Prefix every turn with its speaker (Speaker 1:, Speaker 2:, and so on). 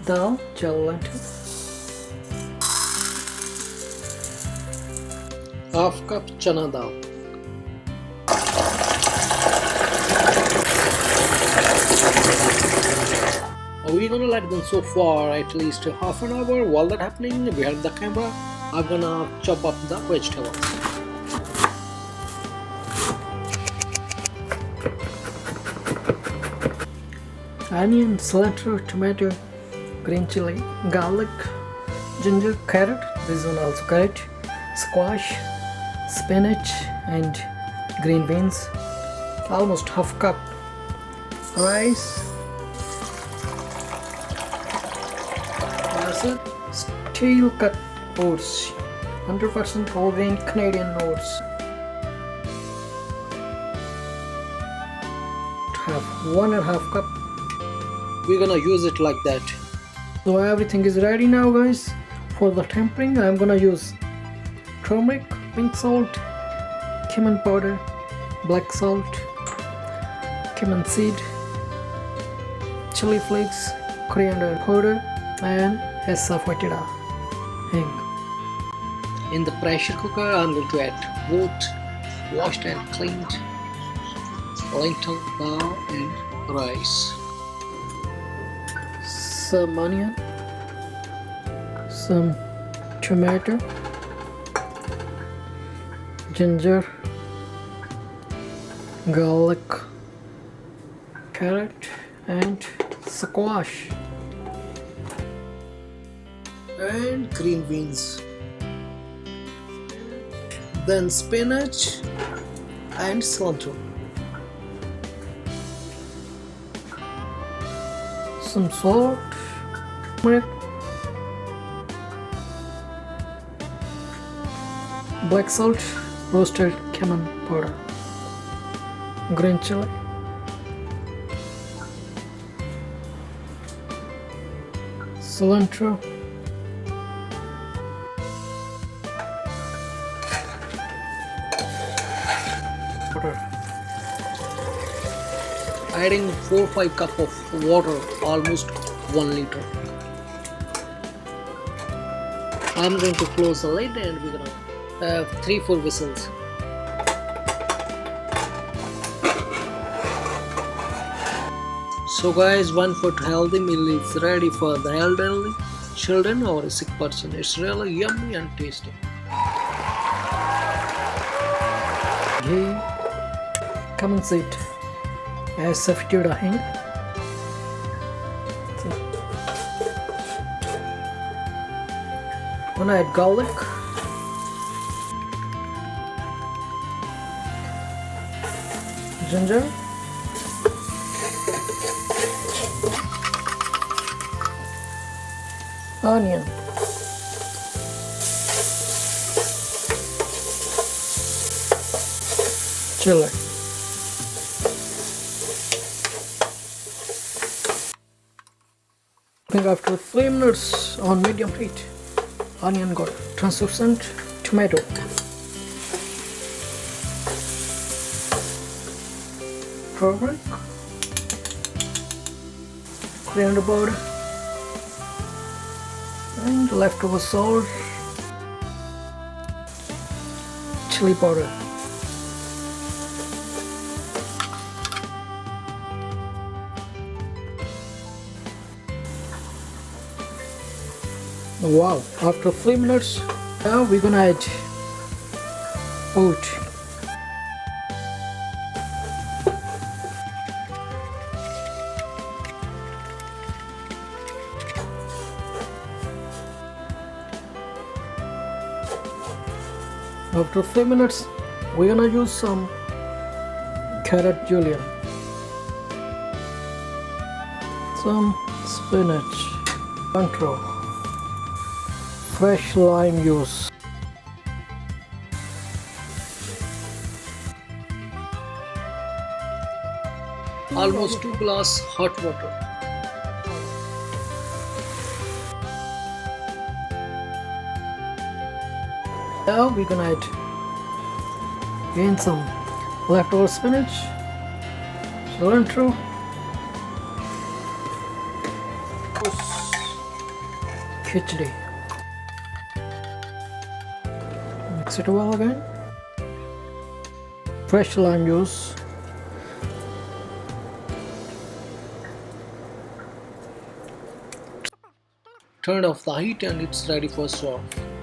Speaker 1: dal, jalal-UD-DIN, half cup chana dal. We're gonna let them so far at least half an hour. While that happening, behind the camera, I'm gonna chop up the vegetables. Onion, cilantro, tomato, green chili, garlic, ginger, carrot, this one also carrot, squash, spinach and green beans, almost half cup rice, steel cut oats, 100% whole grain Canadian oats. Have 1.5 cup. We're gonna use it like that. So everything is ready now, guys. For the tempering, I'm gonna use turmeric, pink salt, cumin powder, black salt, cumin seed, chili flakes, coriander powder, and asafoetida hing. In the pressure cooker, I'm going to add both washed and cleaned lentil, dal, and rice. Some onion, some tomato, ginger, garlic, carrot, and squash, and green beans, then spinach and cilantro, some salt, turmeric, black salt, roasted cumin powder, green chili, cilantro, water. Adding 4-5 cup of water, almost 1 liter. I'm going to close the lid and we're gonna have 3-4 whistles. So guys, 1 foot healthy meal is ready for the elderly, children or a sick person. It's really yummy and tasty. Ghee, cumin seed, asafoetida hing, gonna add garlic, ginger, onion, chili, after 3 minutes on medium heat. Onion got translucent, tomato, turmeric, coriander powder, and leftover salt, chili powder. Wow, after 3 minutes, now we're gonna add oat. After 3 minutes, we're gonna use some carrot julienne, some spinach, cilantro, fresh lime juice, almost 2 glass hot water. Now we're gonna add again some leftover spinach, cilantro, khichdi. Mix it well again. Fresh lime juice. Turn off the heat and it's ready for serve.